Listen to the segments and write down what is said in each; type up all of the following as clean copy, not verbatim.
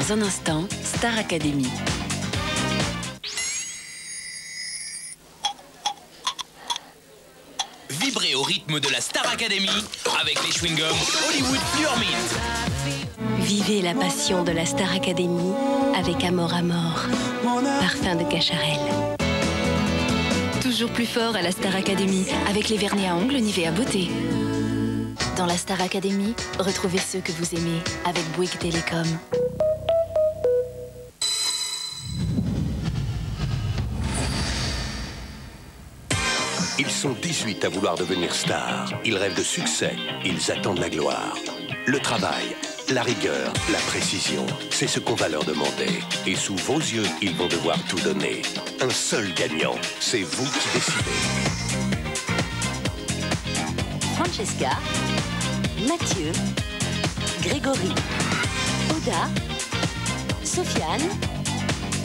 Dans un instant, Star Academy. Vibrez au rythme de la Star Academy avec les chewing-gums Hollywood Pure Mint. Vivez la passion de la Star Academy avec Amor à mort, parfum de Cacharel. Toujours plus fort à la Star Academy avec les vernis à ongles Nivea Beauté. Dans la Star Academy, retrouvez ceux que vous aimez avec Bouygues Télécom. Ils sont 18 à vouloir devenir stars. Ils rêvent de succès, ils attendent la gloire. Le travail, la rigueur, la précision, c'est ce qu'on va leur demander. Et sous vos yeux, ils vont devoir tout donner. Un seul gagnant, c'est vous qui décidez. Francesca, Mathieu, Grégory, Oda, Sofiane,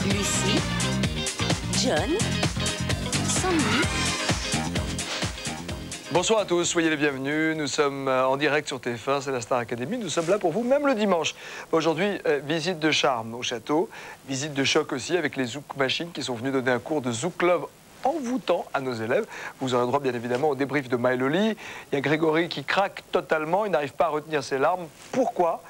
Lucie, John, Sandy. Bonsoir à tous, soyez les bienvenus. Nous sommes en direct sur TF1, c'est la Star Academy. Nous sommes là pour vous, même le dimanche. Aujourd'hui, visite de charme au château, visite de choc aussi avec les Zouk Machines qui sont venus donner un cours de Zouk Love envoûtant à nos élèves. Vous aurez droit bien évidemment au débrief de Maëloli. Il y a Grégory qui craque totalement, il n'arrive pas à retenir ses larmes. Pourquoi ?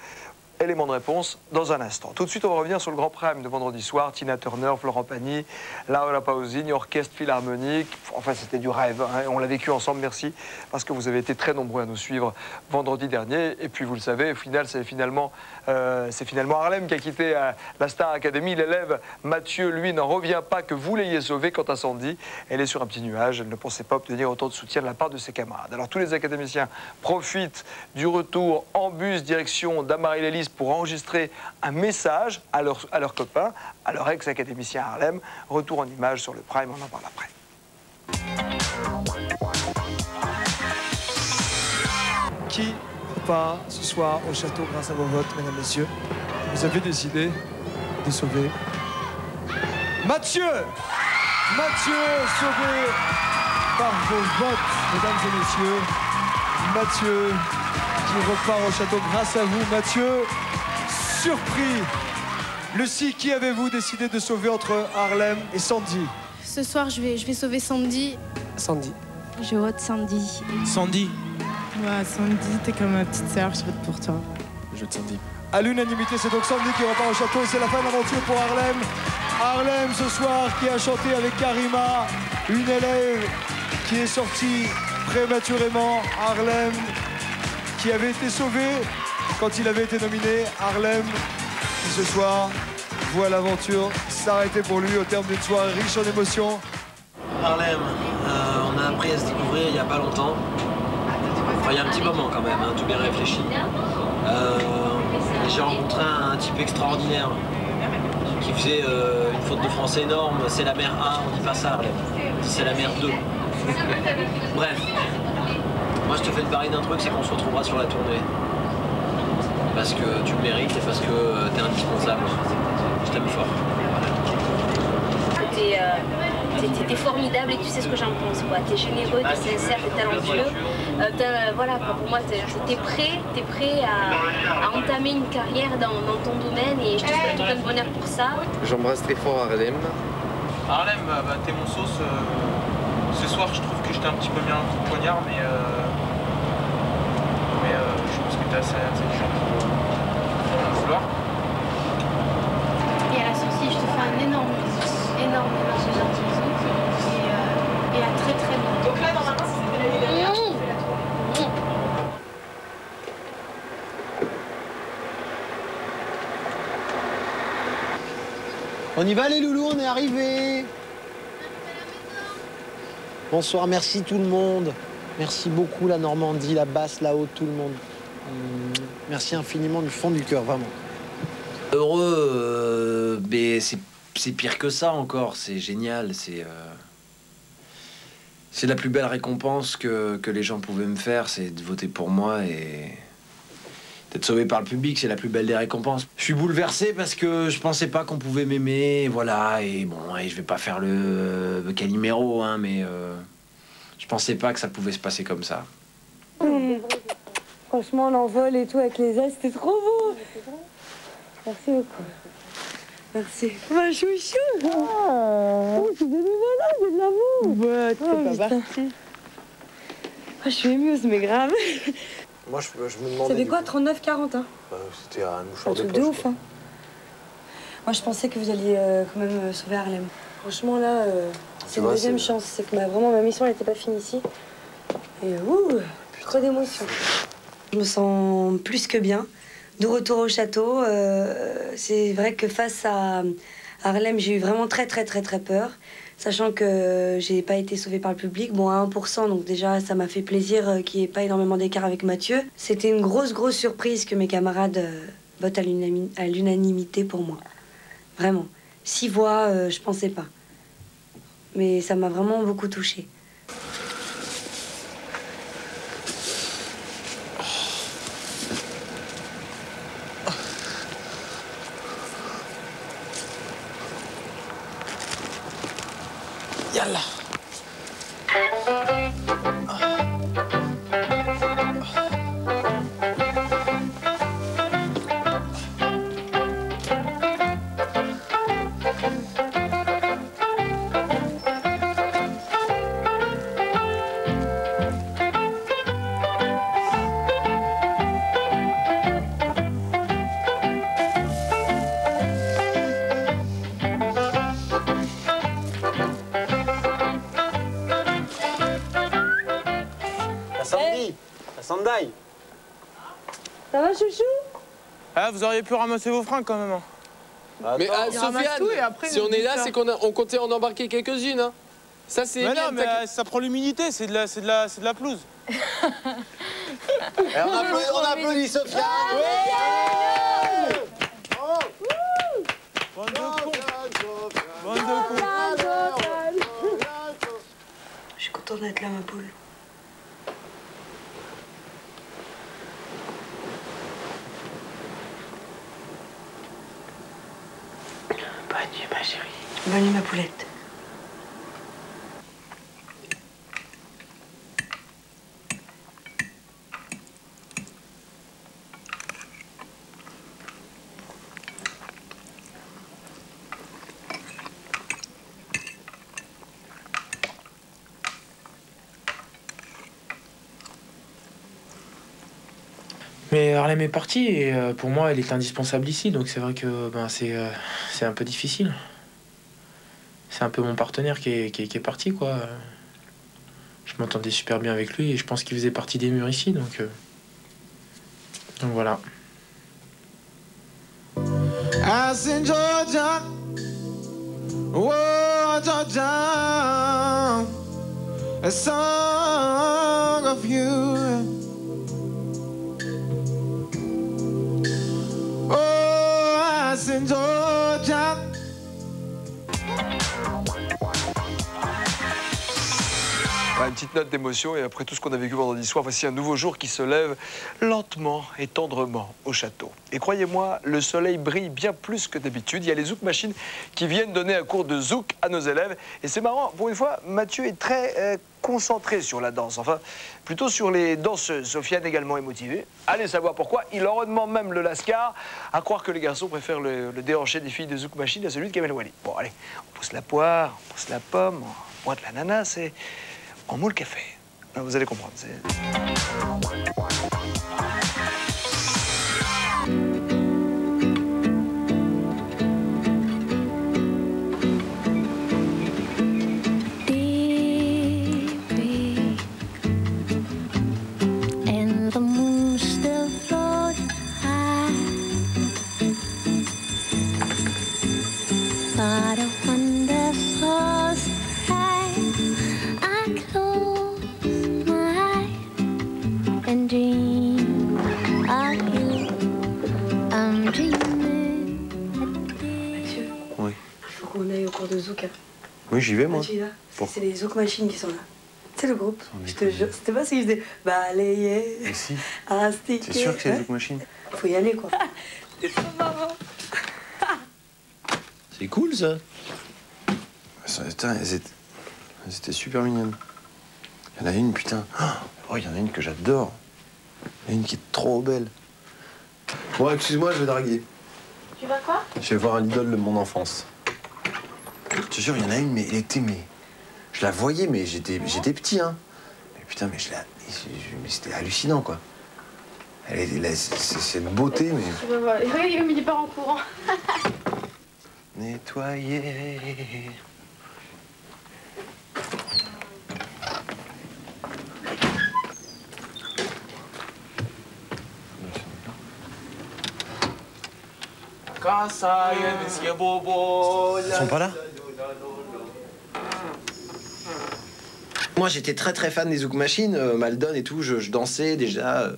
Élément de réponse dans un instant. Tout de suite, on va revenir sur le grand prime de vendredi soir. Tina Turner, Florent Pagny, Laura Pausini, orchestre philharmonique. Enfin, c'était du rêve. Hein. On l'a vécu ensemble. Merci parce que vous avez été très nombreux à nous suivre vendredi dernier. Et puis, vous le savez, au final, c'est finalement Harlem qui a quitté la Star Academy. L'élève Mathieu, lui, n'en revient pas que vous l'ayez sauvé. Quant à Sandy, elle est sur un petit nuage. Elle ne pensait pas obtenir autant de soutien de la part de ses camarades. Alors, tous les académiciens profitent du retour en bus direction d'Amarie-Lélise pour enregistrer un message à leurs copains, à leur ex-académicien Harlem. Retour en image sur le Prime, on en parle après. Qui repart ce soir au château grâce à vos votes, mesdames, messieurs? Vous avez décidé de sauver Mathieu! Mathieu, sauvé par vos votes, mesdames et messieurs. Mathieu qui repart au château grâce à vous. Mathieu, surpris. Lucie, qui avez-vous décidé de sauver entre Harlem et Sandy? Ce soir, je vais sauver Sandy. Sandy. Je vote Sandy. Sandy. Ouais, Sandy, t'es comme ma petite sœur, je vote pour toi. Je vote Sandy. À l'unanimité, c'est donc Sandy qui repart au château et c'est la fin de l'aventure pour Harlem. Harlem, ce soir, qui a chanté avec Karima, une élève qui est sortie prématurément. Harlem, qui avait été sauvé quand il avait été nominé. Harlem, qui ce soir voit l'aventure s'arrêter pour lui au terme d'une soirée riche en émotions. Harlem, on a appris à se découvrir il n'y a pas longtemps. Enfin, il y a un petit moment quand même, hein, tout bien réfléchi. J'ai rencontré un type extraordinaire qui faisait une faute de français énorme. C'est la mer 1, on dit pas ça, Harlem. C'est la mer 2. Bref. Moi, je te fais le pari d'un truc, c'est qu'on se retrouvera sur la tournée. Parce que tu le mérites et parce que t'es indispensable. Je t'aime fort. T'es formidable et tu sais ce que j'en pense, quoi. T'es généreux, t'es sincère, t'es talentueux. Voilà, pour moi, t'es prêt à entamer une carrière dans ton domaine et je te souhaite tout le bonheur pour ça. J'embrasse très fort Harlem. Harlem, t'es mon sauce. Ce soir, je trouve que j'étais un petit peu bien un coup de poignard, mais je pense que t'es assez intelligent pour le vouloir. Et à la sortie, je te fais un énorme bisou. Énorme bisou. Et à très très bientôt. Donc là, normalement, c'est On y va les loulous, on est arrivés. Bonsoir, merci tout le monde. Merci beaucoup la Normandie, la Basse, la Haute, tout le monde. Merci infiniment du fond du cœur, vraiment. Heureux, mais c'est pire que ça encore, c'est génial, c'est la plus belle récompense que les gens pouvaient me faire, c'est de voter pour moi et d'être sauvé par le public, c'est la plus belle des récompenses. Je suis bouleversé parce que je pensais pas qu'on pouvait m'aimer, voilà, et bon, et je vais pas faire le Calimero, hein, mais je pensais pas que ça pouvait se passer comme ça. Franchement, l'envol et tout avec les ailes, c'était trop beau. Merci beaucoup. Merci. Ma chouchou. Oh, tu veux des malades, j'ai de l'amour. Ouais, tu fais pas partie. Je suis émuse, mais grave. Moi, je me demandais... C'était quoi, 39,40 hein? C'était un mouchoir de poche. Un truc de ouf, hein. Moi, je pensais que vous alliez quand même sauver Harlem. Franchement, là, c'est une deuxième chance. C'est que vraiment, ma mission, elle n'était pas finie ici. Et trop d'émotions. Je me sens plus que bien. De retour au château, c'est vrai que face à Harlem, j'ai eu vraiment très peur. Sachant que j'ai pas été sauvée par le public, bon à 1%, donc déjà ça m'a fait plaisir qu'il n'y ait pas énormément d'écart avec Mathieu. C'était une grosse surprise que mes camarades votent à l'unanimité pour moi. Vraiment. 6 voix, je pensais pas. Mais ça m'a vraiment beaucoup touchée. Yallah. Sandaï. Ça va, chouchou? Ah, vous auriez pu ramasser vos fringues quand même. Mais Sofiane, si on est là, c'est qu'on comptait en embarquer quelques-unes. Hein. Ça, c'est. Mais non, mais ça prend l'humidité, c'est de la pelouse. On applaudit Sofiane. Bande de cons. Bande de cons. Je suis contente d'être là, ma poule. Bonne nuit, ma chérie. Bonne nuit, ma poulette. Mais Harlem est partie et pour moi, elle est indispensable ici. Donc c'est vrai que c'est un peu difficile. C'est un peu mon partenaire qui est parti, quoi. Je m'entendais super bien avec lui et je pense qu'il faisait partie des murs ici. Donc voilà. As in Georgia, oh Georgia, a song of you. Oh, as in Georgia. Une petite note d'émotion et après tout ce qu'on a vécu vendredi soir, voici un nouveau jour qui se lève lentement et tendrement au château. Et croyez-moi, le soleil brille bien plus que d'habitude. Il y a les zouk machines qui viennent donner un cours de zouk à nos élèves. Et c'est marrant, pour une fois, Mathieu est très concentré sur la danse. Enfin, plutôt sur les danseuses. Sofiane également est motivée. Allez savoir pourquoi. Il leur demande même le lascar, à croire que les garçons préfèrent le déhanché des filles de zouk machine à celui de Kamel Wally. Bon, allez, on pousse la poire, on pousse la pomme, on boit de l'ananas et on moule le café. Vous allez comprendre. De zouk. Oui, j'y vais, moi. C'est les zouk machines qui sont là. C'est le groupe, je te jure. C'était pas ce qu'ils faisaient. Balayer. Mais si. Arastiquer. C'est sûr que c'est les zouk machines. Faut y aller, quoi. C'est trop marrant. C'est cool, ça. Putain, elles étaient super mignonnes. Il y en a une, putain. Oh, il y en a une que j'adore. Il y en a une qui est trop belle. Bon, excuse-moi, je vais draguer. Tu vas quoi? Je vais voir l'idole de mon enfance. Je te jure, il y en a une, mais elle était... Je la voyais, mais j'étais petit, hein. Mais putain, mais c'était hallucinant, quoi. C'est une beauté, mais... Tu vas voir. Il part en courant. Nettoyer... Ils sont pas là? Moi, j'étais très fan des Zouk Machines, Maldon et tout. Je dansais déjà à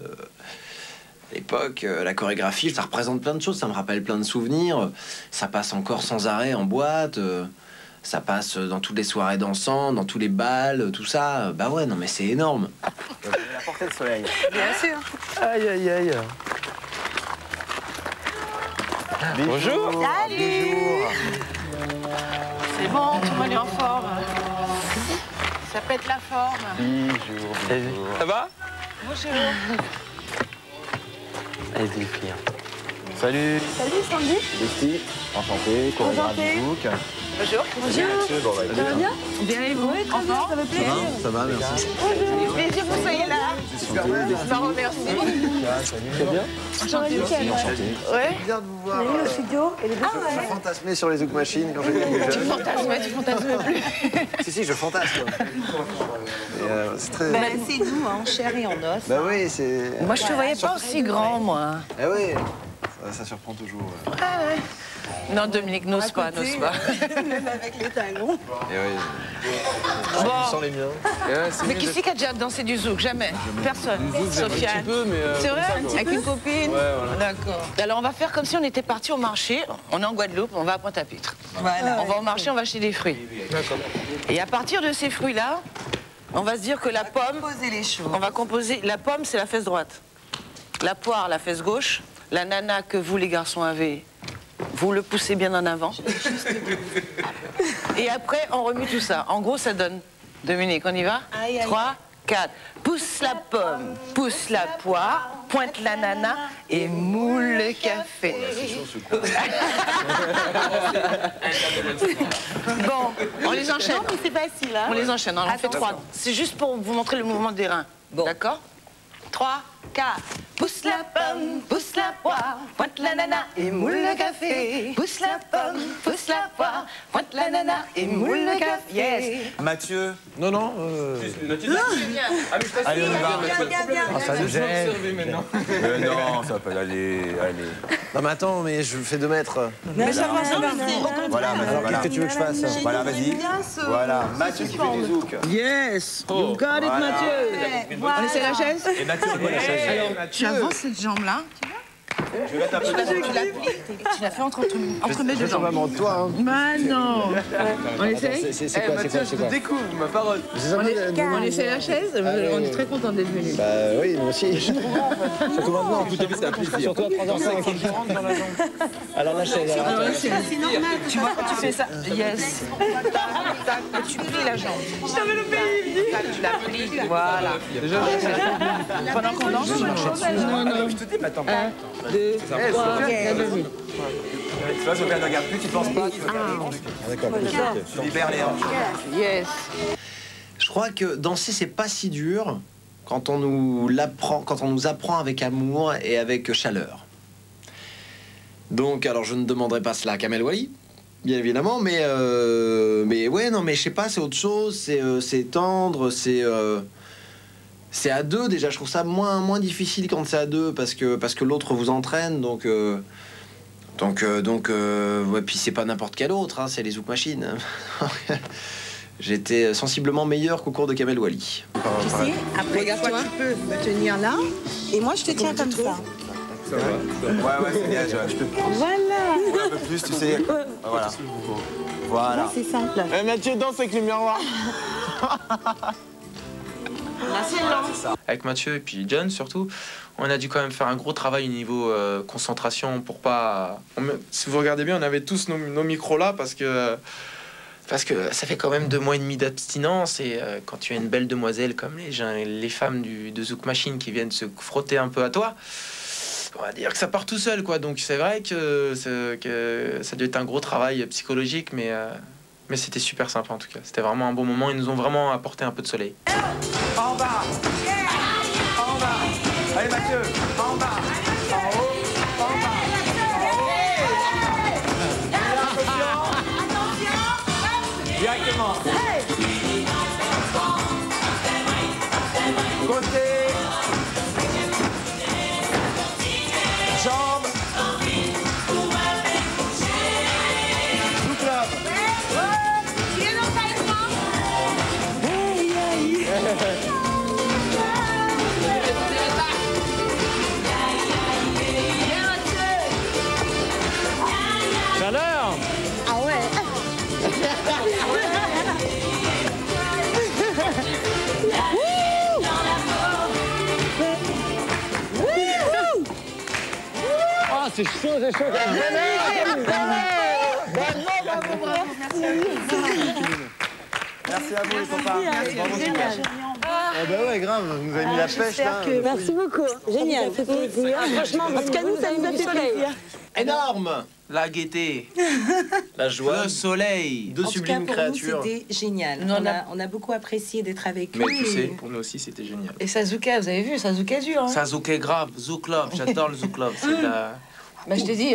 l'époque. La chorégraphie, ça représente plein de choses. Ça me rappelle plein de souvenirs. Ça passe encore sans arrêt en boîte. Ça passe dans toutes les soirées dansantes, dans tous les bals, tout ça. Bah ouais, non mais c'est énorme. La portée de soleil. Bien sûr. Aïe, aïe, aïe. Bonjour. Salut. C'est bon, tout va aller en forme. Ça pète la forme. Bonjour. Ça va? Bonjour. Allez, les filles. Salut. Salut Sandy. Lucie, enchanté, chorégraphe du Zouk. Bonjour. Bonjour. Ça va bien? Bien et vous? Oui, très bien, ça me plaît. Ça va, merci. Bonjour. Plaisir que vous soyez là. Je vous remercie. Très bien. Enchanté. Ouais. Bien de vous On voir. a eu le studio et les deux. Je fantasmais sur les Zouk Machines quand j'étais plus jeune. Tu fantasmes plus. Si, je fantasme. C'est très... Bah, c'est nous, en chair et en os. Bah oui, c'est... Moi, je te voyais pas aussi grand, moi. Eh oui, ça surprend toujours. Ah ouais. Non, Dominique, n'ose pas, n'ose pas. Même avec les talons. Eh oui. Bon. Je sens les miens. Mais qui c'est qui a déjà dansé du zouk? Jamais. Personne. Sofiane. Un petit peu, mais... C'est vrai? Avec une copine? Ouais, voilà. D'accord. Alors, on va faire comme si on était parti au marché. On est en Guadeloupe, on va à Pointe-à-Pitre. Voilà. On va au marché, on va acheter des fruits. D'accord. Et à partir de ces fruits-là, on va se dire que la pomme... On va composer... La pomme, c'est la fesse droite. La poire, la fesse gauche. La nana que vous, les garçons, avez... Vous le poussez bien en avant. Et après, on remue tout ça. En gros, ça donne... Dominique, on y va? 3, 4. Pousse la pomme, pousse la poire, pointe la nana et moule le café. Bon, on les enchaîne. Non, mais c'est facile, hein. On les enchaîne, on en fait 3. C'est juste pour vous montrer le mouvement des reins. Bon. D'accord? 3, 4. Pousse la pomme, pousse la poire, pointe la nana et moule le café. Pousse la pomme, pousse la poire, pointe la nana et moule le café. Yes. Mathieu. Non, non. Allez, on y va. Ah, ça nous gêne. Mais non, ça peut aller. Non, mais attends, mais je fais 2 mètres. Mais ça va, ça va. Voilà, alors qu'est-ce que tu veux que je fasse? Voilà, vas-y. Voilà, Mathieu qui fait du zouk. Yes. You got it, Mathieu. On essaie la chaise? Et Mathieu, on la chaise. Alors, tu avances cette jambe-là. Je vais mettre un peu Tu l'as fait entre mes deux jambes. Vraiment de toi, hein. Bah non. On essaye? C'est quoi, je te découvre, ma parole. On essaie la chaise? On est très content d'être venu. Bah oui, moi aussi. Surtout maintenant. C'est un plaisir. Surtout à 3h05. Alors la chaise. C'est normal. Tu vois quand tu fais ça? Yes. Tu plies la jambe. Je t'avais le pays. Tu la plies. Voilà. Pendant qu'on danse, tu marches dessus. Non, je te dis, mais attends. 1, 2, 3, 4, Tu vois, Sophia ne regarde plus, tu penses pas. D'accord, tu libères les hanches. Yes. Je crois que danser, c'est pas si dur quand on nous apprend avec amour et avec chaleur. Donc, alors je ne demanderai pas cela à Kamel Wally, bien évidemment, mais ouais, non, mais je sais pas, c'est autre chose, c'est tendre, c'est à 2 déjà. Je trouve ça moins difficile quand c'est à 2 parce que l'autre vous entraîne, donc ouais, puis c'est pas n'importe quel autre, hein, c'est les Zouk Machines. J'étais sensiblement meilleur qu'au cours de Kamel Wally. Tu sais, après, regarde-toi, tu peux me tenir là, et moi je te tiens comme ça. Ça va. Ouais, c'est bien, je peux prendre. Voilà. Un peu plus, tu sais. Voilà. Voilà. C'est simple. Mathieu danse avec les miroirs. Avec Mathieu et puis John surtout, on a dû quand même faire un gros travail au niveau concentration pour pas... Si vous regardez bien, on avait tous nos micros là parce que ça fait quand même 2 mois et demi d'abstinence et quand tu as une belle demoiselle comme les femmes de Zouk Machine qui viennent se frotter un peu à toi, qu'on va dire que ça part tout seul, quoi. Donc c'est vrai que ça a dû être un gros travail psychologique, mais c'était super sympa en tout cas. C'était vraiment un bon moment. Ils nous ont vraiment apporté un peu de soleil. En bas. En bas. Allez Mathieu, en bas. En haut. En bas. Attention. Directement. Côté. Jambes. Tout club. Chaleur. Ah ouais. Ah, c'est chaud, c'est chaud. Merci à vous les copains. Génial. Ah bah ouais, grave, vous nous avez mis la pêche là. Merci beaucoup. Génial. Franchement, en tout cas, nous, ça nous a fait plaisir. Énorme. La gaieté, la joie, le soleil, deux sublimes créatures. C'était génial. On a beaucoup apprécié d'être avec Mais lui. tu sais, pour nous aussi, c'était génial. Et Sazuka, vous avez vu, Sazuka dur. Hein. Sazuka grave, Zouk Love, j'adore le Zouk Love. C'est la... Bah, je te dis,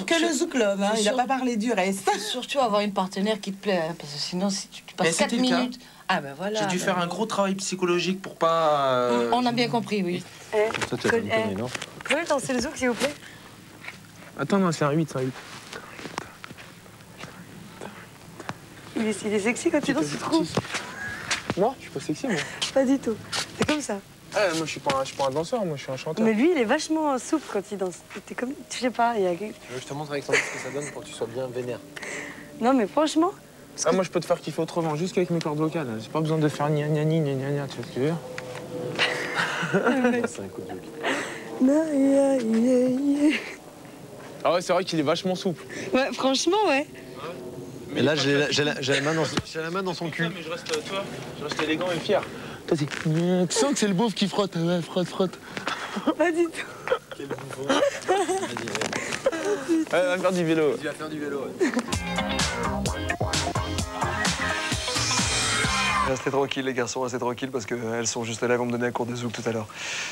que le Zouk Love, hein, il n'a pas parlé du reste. Surtout avoir une partenaire qui te plaît, hein, parce que sinon, si tu passes 4 minutes... Ah ben voilà. J'ai dû faire un gros travail psychologique pour pas... On a bien compris, oui. Toi, tu as une connerie, non? Vous pouvez danser le Zouk, s'il vous plaît? Attends, non, c'est un 8, c'est un 8. Il est sexy quand tu danses, tu trouves? Moi, je suis pas sexy, moi. Pas du tout. C'est comme ça. Moi, je suis pas un danseur, moi, je suis un chanteur. Mais lui, il est vachement souple quand il danse. T'es comme... Je sais pas, il y a... Tu veux que je te montre avec ton ce que ça donne pour que tu sois bien vénère? Non, mais franchement... Ah, moi, je peux te faire kiffer autrement, juste qu'avec mes cordes vocales. J'ai pas besoin de faire gna gna gna gna gna, tu vois ce que je veux dire? C'est un coup de Zouk. Ah ouais, c'est vrai qu'il est vachement souple. Ouais, franchement, ouais. Mais là, j'ai la main dans son cul. Mais je reste élégant et fier. Toi, tu sens que c'est le beauf qui frotte. Ouais, frotte. Pas du tout. Quel bouffon. Ouais, on va faire du vélo. Tu vas faire du vélo, ouais. Restez tranquilles les garçons, restez tranquilles parce qu'elles sont juste là, elles vont me donner un cours de Zouk tout à l'heure.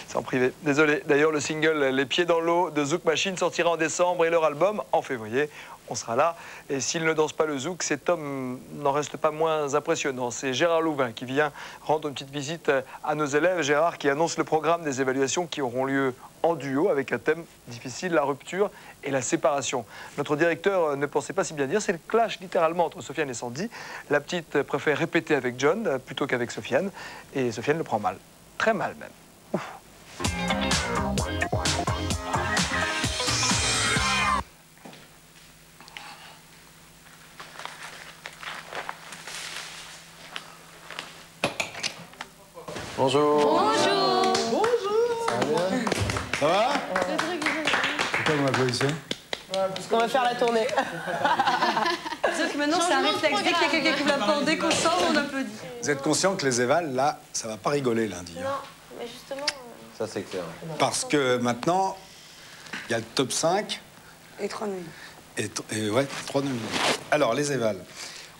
C'est en privé. Désolé. D'ailleurs, le single Les Pieds dans l'eau de Zouk Machine sortira en décembre et leur album en février. On sera là. Et s'il ne danse pas le Zouk, cet homme n'en reste pas moins impressionnant. C'est Gérard Louvain qui vient rendre une petite visite à nos élèves. Gérard qui annonce le programme des évaluations qui auront lieu en duo avec un thème difficile, la rupture et la séparation. Notre directeur ne pensait pas si bien dire, c'est le clash littéralement entre Sofiane et Sandy. La petite préfère répéter avec John plutôt qu'avec Sofiane et Sofiane le prend mal, très mal même. Ouf. Bonjour. Bonjour. Ça va? Pourquoi vous m'applaudissez? Parce qu'on va faire la tournée. Sauf que maintenant, c'est un réflexe. Dès qu'il y a quelqu'un qui vous l'apporte, dès qu'on sort, on applaudit. Vous êtes conscient que les évals, là, ça va pas rigoler lundi. Non, mais justement... Ça, c'est clair. Parce que maintenant, il y a le top 5. Et 3 nuits. Et ouais, 3 nuits. Alors, les évals,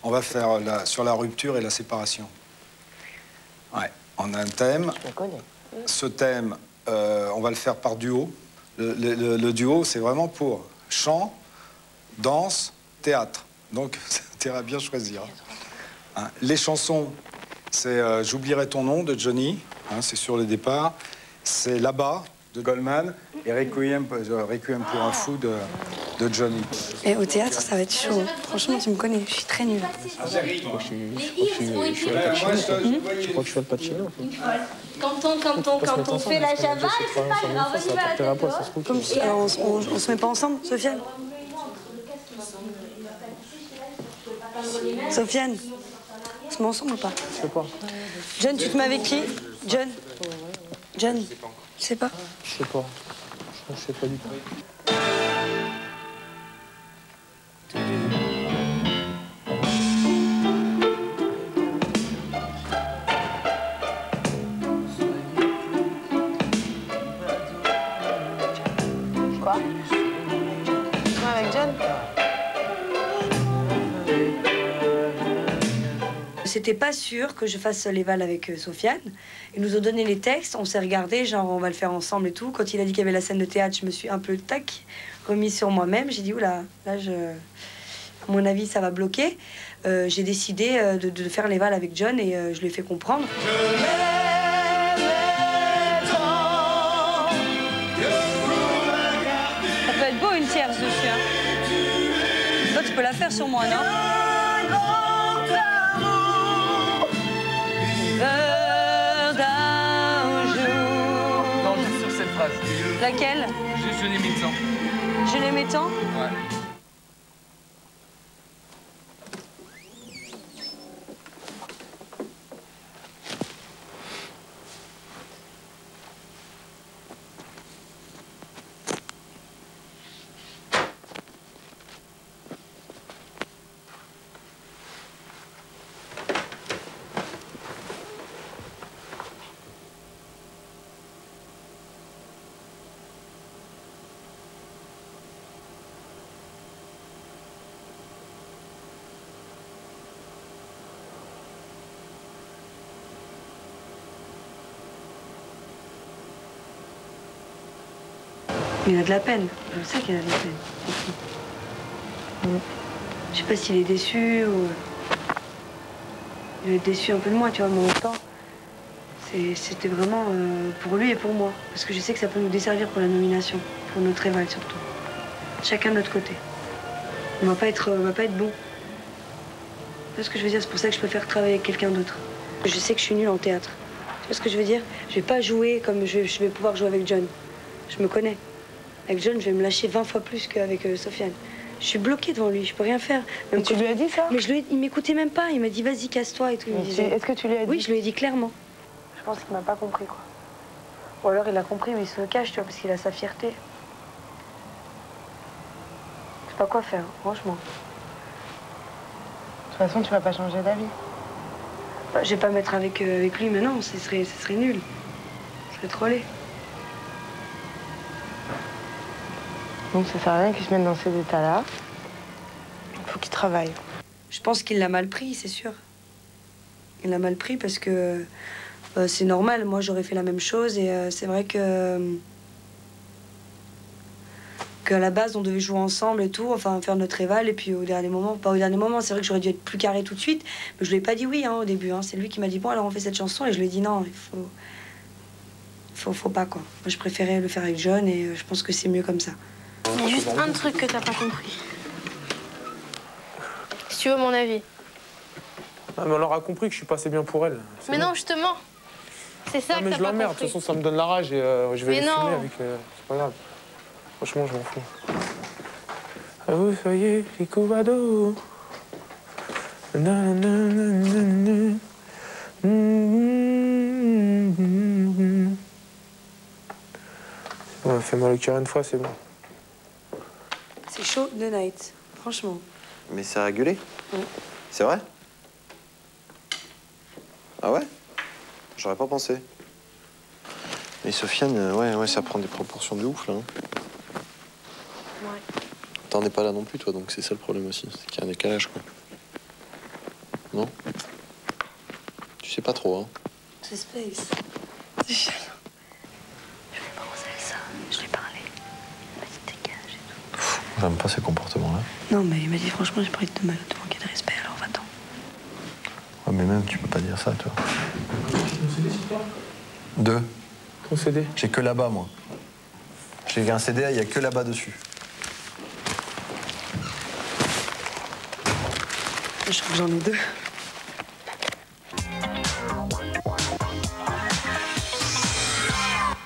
on va faire sur la rupture et la séparation. Ouais, on a un thème. Je le connais. Ce thème, on va le faire par duo. Le duo, c'est vraiment pour chant, danse, théâtre. Donc, tu iras bien choisir. Hein, les chansons, c'est J'oublierai ton nom de Johnny, hein, c'est sur le départ. C'est Là-bas de Goldman et Requiem pour un fou de Johnny. Et au théâtre, ça va être chaud. Franchement, tu me connais, je suis très nulle. Je crois que je fais le Pacino. Quand on fait la java, c'est pas grave, vas-y, Alors, on se met pas ensemble, Sofiane? Sofiane, on se met ensemble ou pas? Je sais pas. John, tu te mets avec qui? John? John, tu sais pas? Je sais pas. Je sais pas du tout. John. C'était pas sûr que je fasse les Vals avec Sofiane. Ils nous ont donné les textes, on s'est regardé, genre on va le faire ensemble et tout. Quand il a dit qu'il y avait la scène de théâtre, je me suis un peu remise sur moi-même. J'ai dit oula, là à mon avis ça va bloquer. J'ai décidé de faire les Vals avec John et je lui ai fait comprendre. Ça peut être beau une tierce dessus. Hein. Toi tu peux la faire sur moi, non? Non, juste sur cette phrase. Laquelle? Juste je l'aimais tant. Je l'aimais tant? Ouais. Il a de la peine. Je sais qu'il a de la peine. Je sais pas s'il est déçu ou... Il va être déçu un peu de moi, tu vois, mais en même temps, c'était vraiment pour lui et pour moi. Parce que je sais que ça peut nous desservir pour la nomination, pour notre rival surtout. Chacun de notre côté. On va pas être bon. Tu vois ce que je veux dire? C'est pour ça que je préfère travailler avec quelqu'un d'autre. Je sais que je suis nulle en théâtre. Tu vois ce que je veux dire? Je vais pas jouer comme je vais pouvoir jouer avec John. Je me connais. Avec John, je vais me lâcher 20 fois plus qu'avec Sofiane. Je suis bloquée devant lui, je peux rien faire. Même tu lui as dit ça? Mais il m'écoutait même pas, il m'a dit vas-y casse-toi et tout. Est-ce que tu lui as dit? Oui, je lui ai dit clairement. Je pense qu'il m'a pas compris quoi. Ou alors il a compris mais il se cache, tu vois, parce qu'il a sa fierté. Je sais pas quoi faire, franchement. De toute façon, tu vas pas changer d'avis. Bah, je vais pas me mettre avec lui maintenant, ce serait nul. Ce serait trop laid. Donc ça sert à rien qu'il se mette dans ces états-là. Il faut qu'il travaille. Je pense qu'il l'a mal pris, c'est sûr. Il l'a mal pris parce que c'est normal. Moi, j'aurais fait la même chose et c'est vrai qu'à la base, on devait jouer ensemble et tout, enfin faire notre rival. Et puis au dernier moment, pas au dernier moment, c'est vrai que j'aurais dû être plus carré tout de suite. Mais je lui ai pas dit oui au début. C'est lui qui m'a dit bon, alors on fait cette chanson et je lui ai dit non, il faut pas quoi. Moi, je préférais le faire avec John et je pense que c'est mieux comme ça. Il y a juste un truc que t'as pas compris. Si tu veux mon avis. Ah, mais on aura compris que je suis pas assez bien pour elle. Mais non, justement. C'est ça que t'as pas compris. Mais je l'emmerde, de toute façon, ça me donne la rage et je vais le filmer avec... c'est pas grave. Franchement, je m'en fous. À vous soyez les couvados. On fait mal au cœur une fois, c'est bon. C'est chaud de night, franchement. Mais c'est régulé? Oui. C'est vrai? Ah ouais? J'aurais pas pensé. Mais Sofiane, ouais, ça prend des proportions de ouf, là. Hein. Ouais. T'en es pas là non plus, toi, donc c'est ça le problème aussi. C'est qu'il y a un décalage, quoi. Non? Tu sais pas trop, hein? C'est space. C'est chiant. Je vais penser à ça. Je lui ai parlé. Il m'a dit dégage et tout. J'aime pas ces comportements-là. Non, mais il m'a dit franchement, j'ai pas envie de te manquer de respect, alors va-t'en. Ouais, mais même, tu peux pas dire ça, toi. Deux. Ton CD? J'ai que là-bas, moi. J'ai un CD, il y a que là-bas dessus. Je trouve que j'en ai deux.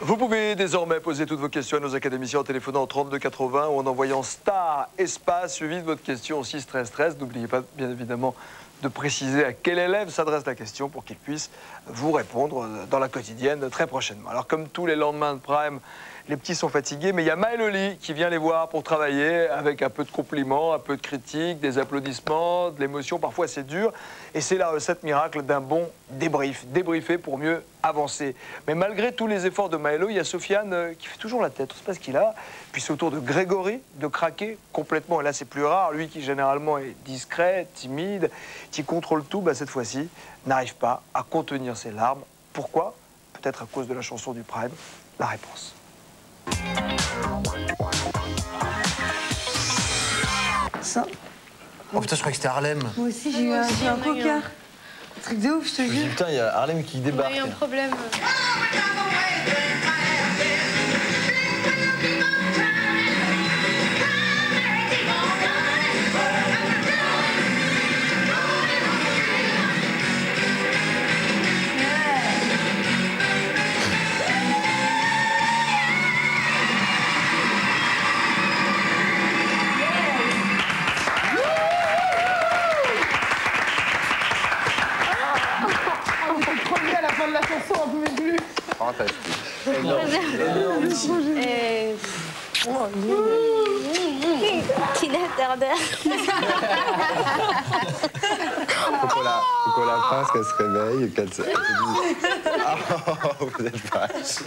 Vous pouvez désormais poser toutes vos questions à nos académiciens en téléphonant au 32 80 ou en envoyant star espace suivi de votre question au 6 13 13. N'oubliez pas, bien évidemment, de préciser à quel élève s'adresse la question pour qu'il puisse vous répondre dans la quotidienne très prochainement. Alors, comme tous les lendemains de Prime, Les petits sont fatigués, mais il y a Maëloli qui vient les voir pour travailler avec un peu de compliments, un peu de critiques, des applaudissements, de l'émotion. Parfois, c'est dur. Et c'est la recette miracle d'un bon débrief. Débriefer pour mieux avancer. Mais malgré tous les efforts de Maëlo, il y a Sofiane qui fait toujours la tête. On ne sait pas ce qu'il a. Puis c'est au tour de Grégory de craquer complètement. Et là, c'est plus rare. Lui qui, généralement, est discret, timide, qui contrôle tout, bah, cette fois-ci, n'arrive pas à contenir ses larmes. Pourquoi? Peut-être à cause de la chanson du Prime. La réponse. Ça. Oh putain, je croyais que c'était Harlem. Moi aussi, j'ai eu un coca. Truc de ouf, je te jure. Putain, il y a Harlem qui débarque. On a eu un problème. Tina Turner. Faut qu'on la fasse, qu'elle se réveille et qu'elle se dit ah, vous êtes vache.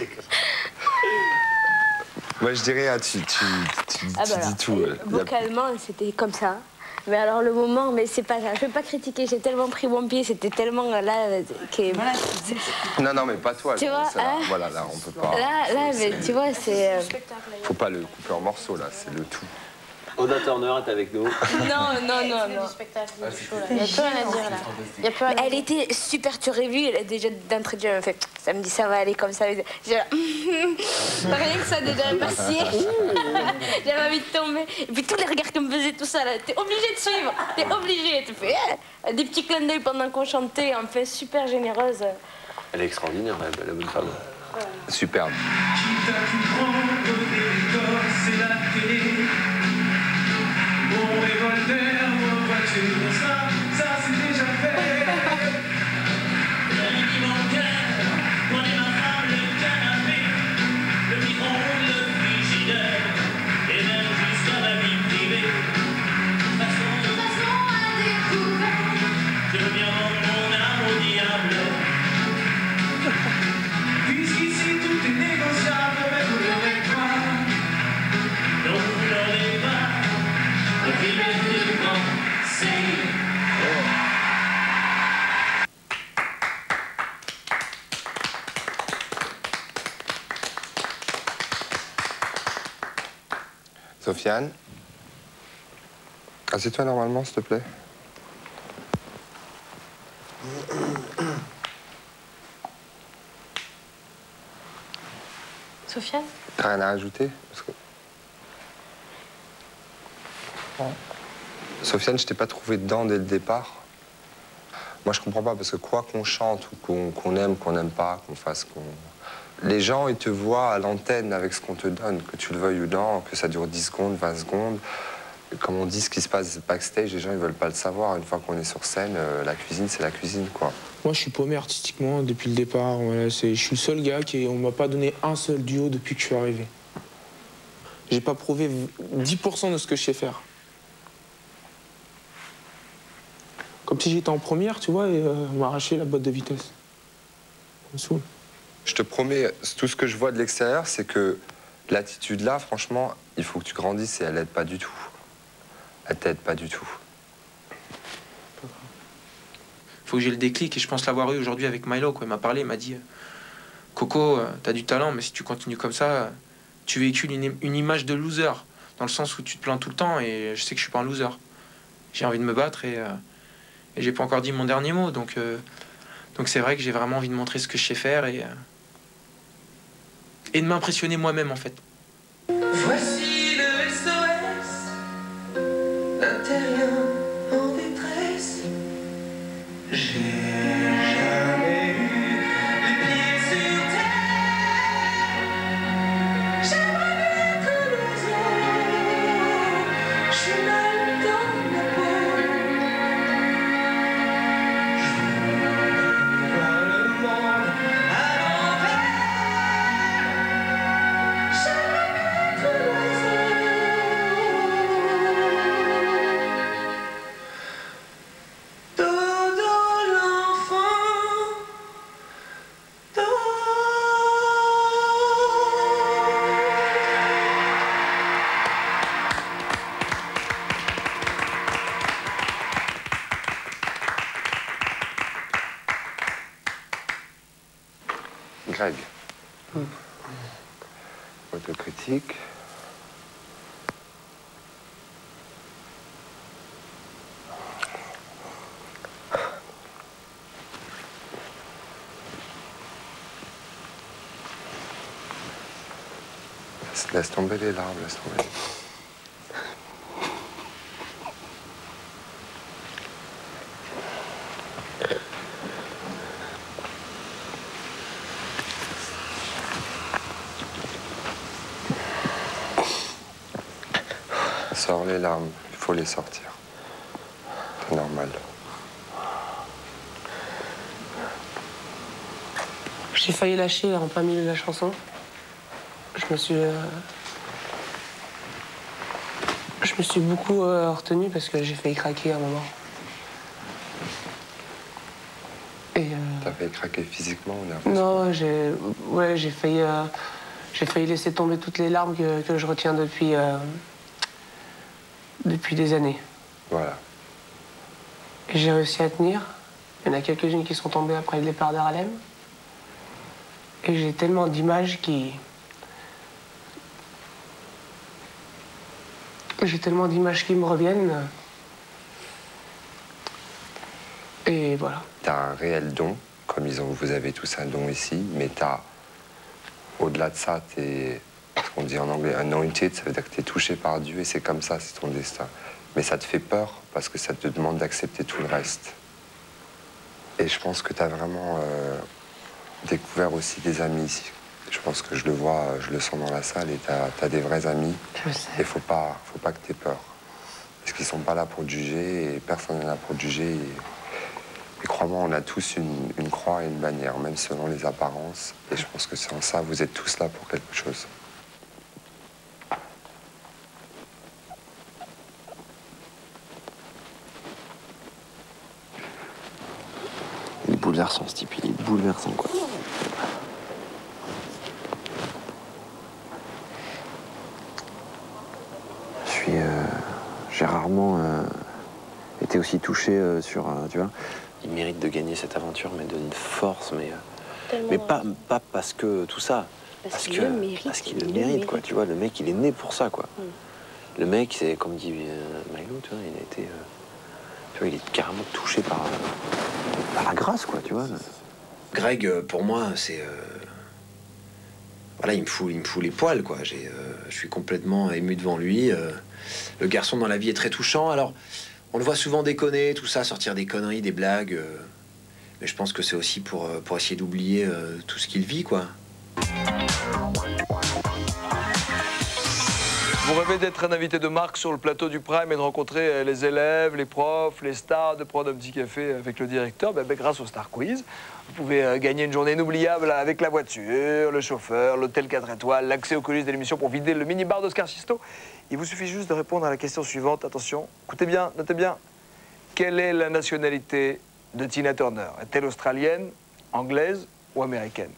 Moi, je dirais, tu dis tout. Vocalement, c'était comme ça. Mais alors le moment, mais c'est pas ça. Je peux pas critiquer. J'ai tellement pris mon pied, c'était tellement là que. Non, mais pas toi. Tu vois, là, voilà, là, on peut pas. Là, mais tu vois, c'est. Faut pas le couper en morceaux, là. C'est le tout. Oda Turner est avec nous. Non. Il y a plus rien à dire là. Il y a plus rien à dire. Elle était super, tu aurais vu, elle a déjà d'entrée de jeu, elle m'a fait ça me dit ça va aller comme ça. J'ai rien que ça déjà elle passé. J'avais envie de tomber. Et puis tous les regards qu'elle me faisait, tout ça là, t'es obligé de suivre, t'es obligé. Tu fais des petits clins d'œil pendant qu'on chantait, en fait super généreuse. Elle est extraordinaire, la bonne femme. Ouais. Superbe. Mon revolver, mon voiture, ça c'est déjà fait. La vie qui m'enquête, prenez ma femme, le canapé, le micro-ondes, le frigidaire, et même jusqu'à la vie privée. De toute façon, à découvert, je veux bien rendre mon âme au diable. Puisqu'ici tout est négociable, mais vous l'aurez pas. Donc vous l'aurez pas. Sofiane, assieds-toi normalement, s'il te plaît. Sofiane? T'as rien à rajouter parce que... Sofiane, je t'ai pas trouvé dedans dès le départ. Moi, je comprends pas, parce que quoi qu'on chante ou qu'on aime, qu'on n'aime pas, qu'on fasse, les gens, ils te voient à l'antenne avec ce qu'on te donne, que tu le veuilles ou non, que ça dure 10 secondes, 20 secondes. Et comme on dit, ce qui se passe backstage, les gens, ils veulent pas le savoir. Une fois qu'on est sur scène, la cuisine, c'est la cuisine, quoi. Moi, je suis paumé artistiquement depuis le départ. Voilà, je suis le seul gars on m'a pas donné un seul duo depuis que je suis arrivé. J'ai pas prouvé 10% de ce que je sais faire. Comme si j'étais en première, tu vois, et on m'a arraché la boîte de vitesse. Ça me saoule. Je te promets, tout ce que je vois de l'extérieur, c'est que l'attitude là, franchement, il faut que tu grandisses et elle aide pas du tout. Elle t'aide pas du tout. Faut que j'ai le déclic et je pense l'avoir eu aujourd'hui avec Milo, quoi. Il m'a parlé, il m'a dit Coco, t'as du talent, mais si tu continues comme ça, tu véhicules une image de loser, dans le sens où tu te plains tout le temps et je sais que je suis pas un loser. J'ai envie de me battre et j'ai pas encore dit mon dernier mot, donc c'est vrai que j'ai vraiment envie de montrer ce que je sais faire et de m'impressionner moi-même en fait. Voici le SOS, l'intérieur en détresse. J'ai jamais eu les pieds sur terre. J'aimerais être loser. Je suis mal dans ma peau. Je vois le monde à l'envers. Greg. Autocritique. Laisse tomber les larmes, laisse tomber. Sors les larmes, il faut les sortir. C'est normal. J'ai failli lâcher là, en plein milieu de la chanson. Je me suis beaucoup retenue parce que j'ai failli craquer à un moment. T'as failli craquer physiquement ou nerveusement? Non, j'ai failli laisser tomber toutes les larmes que je retiens depuis des années. Voilà. Et j'ai réussi à tenir. Il y en a quelques-unes qui sont tombées après le départ d'Harlem. Et j'ai tellement d'images qui... J'ai tellement d'images qui me reviennent. Et voilà. T'as un réel don, comme vous avez tous un don ici, mais t'as, au-delà de ça, t'es, ce qu'on dit en anglais, anointed, ça veut dire que t'es touché par Dieu et c'est comme ça, c'est ton destin. Mais ça te fait peur parce que ça te demande d'accepter tout le reste. Et je pense que t'as vraiment découvert aussi des amis ici. Je pense que je le vois, je le sens dans la salle et t'as des vrais amis. Je sais. Et faut pas que t'aies peur. Parce qu'ils sont pas là pour te juger et personne n'est là pour te juger. Et crois-moi, on a tous une croix et une bannière, même selon les apparences. Et je pense que c'est en ça, vous êtes tous là pour quelque chose. Il est bouleversant, ce type. Il est bouleversant, quoi. J'ai rarement été aussi touché sur, tu vois. Il mérite de gagner cette aventure, mais d'une force, mais pas parce que tout ça. Parce qu'il le mérite, quoi. Tu vois, le mec, il est né pour ça, quoi. Le mec, c'est comme dit Milo, tu vois, il a été, tu vois, il est carrément touché par la grâce, quoi, tu vois. Greg, pour moi, c'est, voilà, il me fout les poils, quoi. Je suis complètement ému devant lui. Le garçon dans la vie est très touchant. Alors, on le voit souvent déconner, tout ça, sortir des conneries, des blagues. Mais je pense que c'est aussi pour essayer d'oublier tout ce qu'il vit, quoi. Vous rêvez d'être un invité de marque sur le plateau du Prime et de rencontrer les élèves, les profs, les stars, de prendre un petit café avec le directeur, grâce au Star Quiz. Vous pouvez gagner une journée inoubliable avec la voiture, le chauffeur, l'hôtel 4 étoiles, l'accès aux coulisses de l'émission pour vider le mini-bar d'Oscar Sisto. Il vous suffit juste de répondre à la question suivante. Attention, écoutez bien, notez bien. Quelle est la nationalité de Tina Turner? Est-elle australienne, anglaise ou américaine?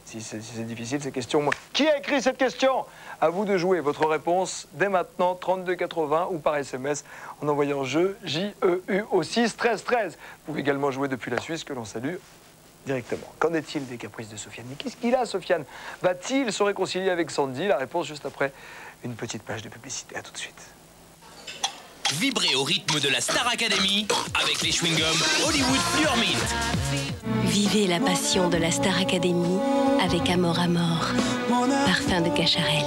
Si c'est difficile, ces questions. Moi. Qui a écrit cette question? À vous de jouer. Votre réponse dès maintenant, 3280 ou par SMS en envoyant jeu J-E-U au 6 13 13. Vous pouvez également jouer depuis la Suisse, que l'on salue directement. Qu'en est-il des caprices de Sofiane? Mais qu'est-ce qu'il a, Sofiane? Va-t-il se réconcilier avec Sandy? La réponse juste après une petite page de publicité. À tout de suite. Vibrez au rythme de la Star Academy avec les chewing-gums Hollywood Fluor Mint. Vivez la passion de la Star Academy avec Amour à mort, parfum de Cacharel.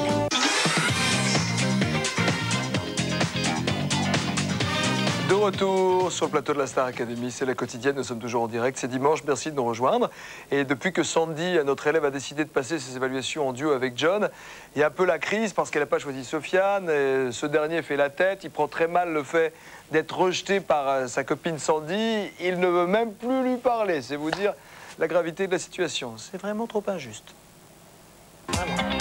De retour sur le plateau de la Star Academy, c'est la quotidienne, nous sommes toujours en direct, c'est dimanche, merci de nous rejoindre. Et depuis que Sandy, notre élève, a décidé de passer ses évaluations en duo avec John, il y a un peu la crise parce qu'elle n'a pas choisi Sofiane, et ce dernier fait la tête, il prend très mal le fait d'être rejeté par sa copine Sandy, il ne veut même plus lui parler, c'est vous dire la gravité de la situation. C'est vraiment trop injuste. Vraiment.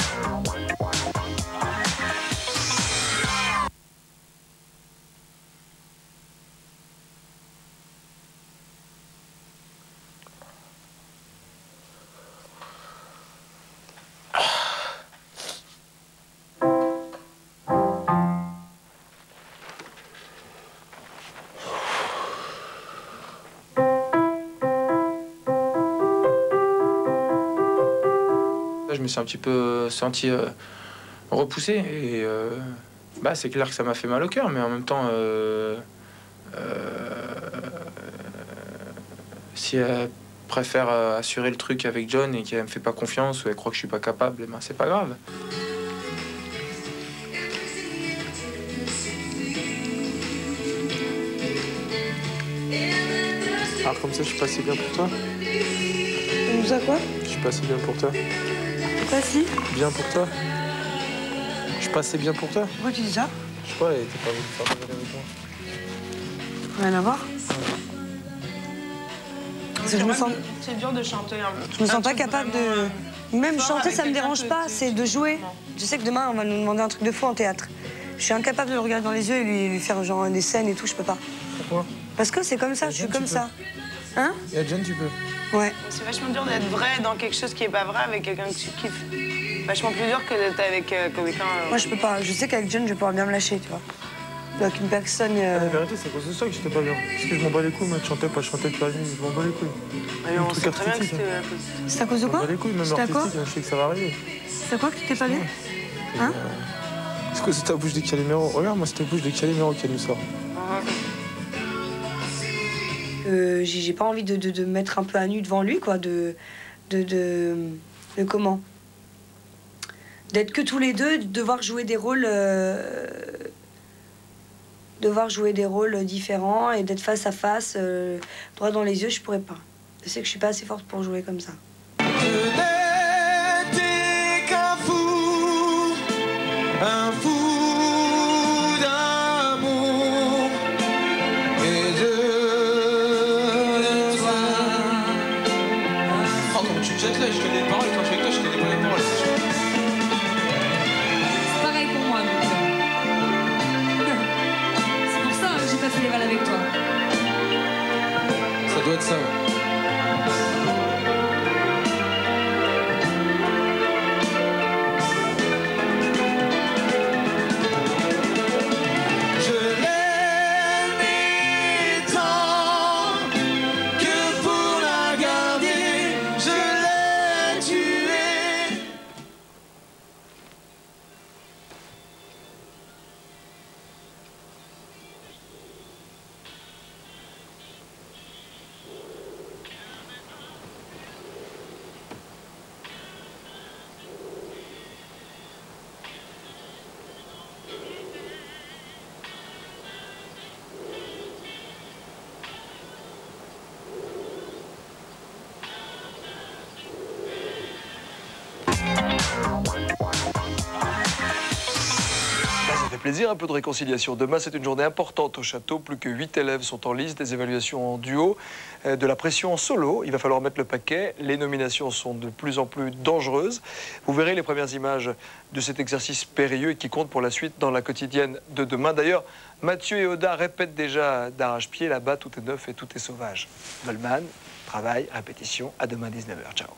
je me suis un petit peu senti repoussé. Et bah, c'est clair que ça m'a fait mal au cœur, mais en même temps, si elle préfère assurer le truc avec John et qu'elle me fait pas confiance ou elle croit que je suis pas capable, ben c'est pas grave. Alors comme ça, je suis pas si bien pour toi. Comme ça quoi? Je suis pas si bien pour toi. Pas si? Bien pour toi. Je suis pas assez bien pour toi. Pourquoi tu dis ça? Je sais pas, t'es pas voulu faire de avec moi. Rien à voir. C'est dur de chanter. Je me sens pas capable de... Même chanter, ça me dérange pas, c'est de jouer. Je sais que demain, on va nous demander un truc de fou en théâtre. Je suis incapable de le regarder dans les yeux et lui faire genre des scènes et tout, je peux pas. Pourquoi? Parce que c'est comme ça, je suis comme ça. Hein? Et à John, tu peux. Ouais. C'est vachement dur d'être vrai dans quelque chose qui est pas vrai avec quelqu'un que tu kiffes. Vachement plus dur que d'être avec quelqu'un... Moi, je peux pas. Je sais qu'avec John, je vais pouvoir bien me lâcher, tu vois. Avec une personne... La vérité, c'est à cause de ça que j'étais pas bien. Parce que je m'en bats les couilles, moi, de chanter, pas chanter toute la nuit, je m'en bats les couilles. On sait très bien que c'était à cause... C'est à cause de quoi? Je m'en bats les couilles, même C'était à quoi? artistique, je sais que ça va arriver. C'est à quoi que tu t'es pas bien? Hein? Est-ce que c'est ta bouche de Calimero? Regarde, moi, c'est ta bouche de Calimero qui nous sort. J'ai pas envie de me mettre un peu à nu devant lui, quoi, de comment? D'être que tous les deux, de devoir jouer des rôles... différents et d'être face à face, droit dans les yeux, je pourrais pas. Je sais que je suis pas assez forte pour jouer comme ça. Un fou d'amour et de toi. Oh, comment tu te jettes là? Je connais les paroles, quand je suis avec toi, je connais pas les paroles. C'est pareil pour moi, donc. C'est pour ça que j'ai pas fait les balles avec toi. Ça doit être ça. Plaisir, un peu de réconciliation. Demain, c'est une journée importante au château. Plus que 8 élèves sont en lice, des évaluations en duo, de la pression en solo. Il va falloir mettre le paquet. Les nominations sont de plus en plus dangereuses. Vous verrez les premières images de cet exercice périlleux et qui compte pour la suite dans la quotidienne de demain. D'ailleurs, Mathieu et Oda répètent déjà d'arrache-pied. Là-bas, tout est neuf et tout est sauvage. Goldman, travail, répétition. À demain, 19h. Ciao.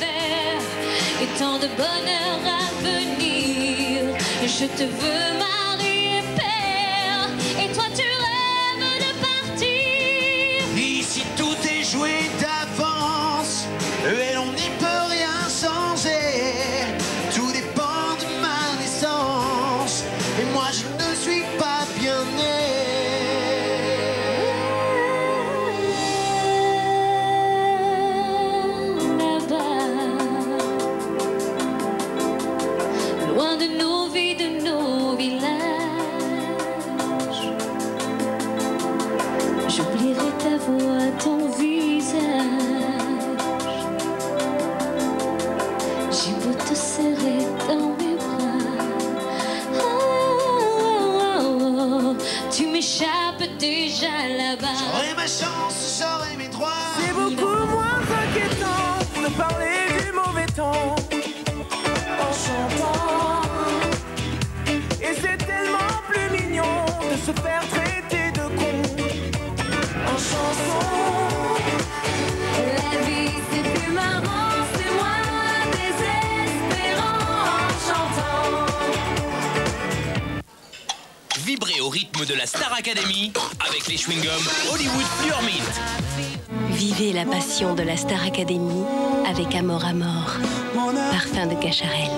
Et tant de bonheur à venir. Je te veux mari et père. Et toi tu rêves de partir. Ici tout est joué d'avance. Et l'on n'y peut rien changer. Tout dépend de ma naissance. Et moi je ne suis pas bien né. Loin de nos vies, de nos villages, j'oublierai ta voix, ton visage. J'ai beau te serrer dans mes bras, oh, tu m'échappes déjà là-bas. J'aurai ma chance, j'aurai mes droits. C'est beaucoup moins inquiétant de parler du mauvais temps en chantant. Et c'est tellement plus mignon de se faire traiter de con en chanson. La vie c'est plus marrant, c'est moins désespérant en chantant. Vibrez au rythme de la Star Academy avec les chewing-gums Hollywood Fluor Mint. Vivez la passion de la Star Academy avec Amour à mort, parfum de Cacharel.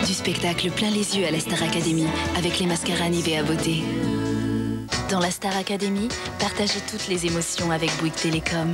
Du spectacle plein les yeux à la Star Academy avec les mascaras Nivea Beauté. Dans la Star Academy, partagez toutes les émotions avec Bouygues Télécom.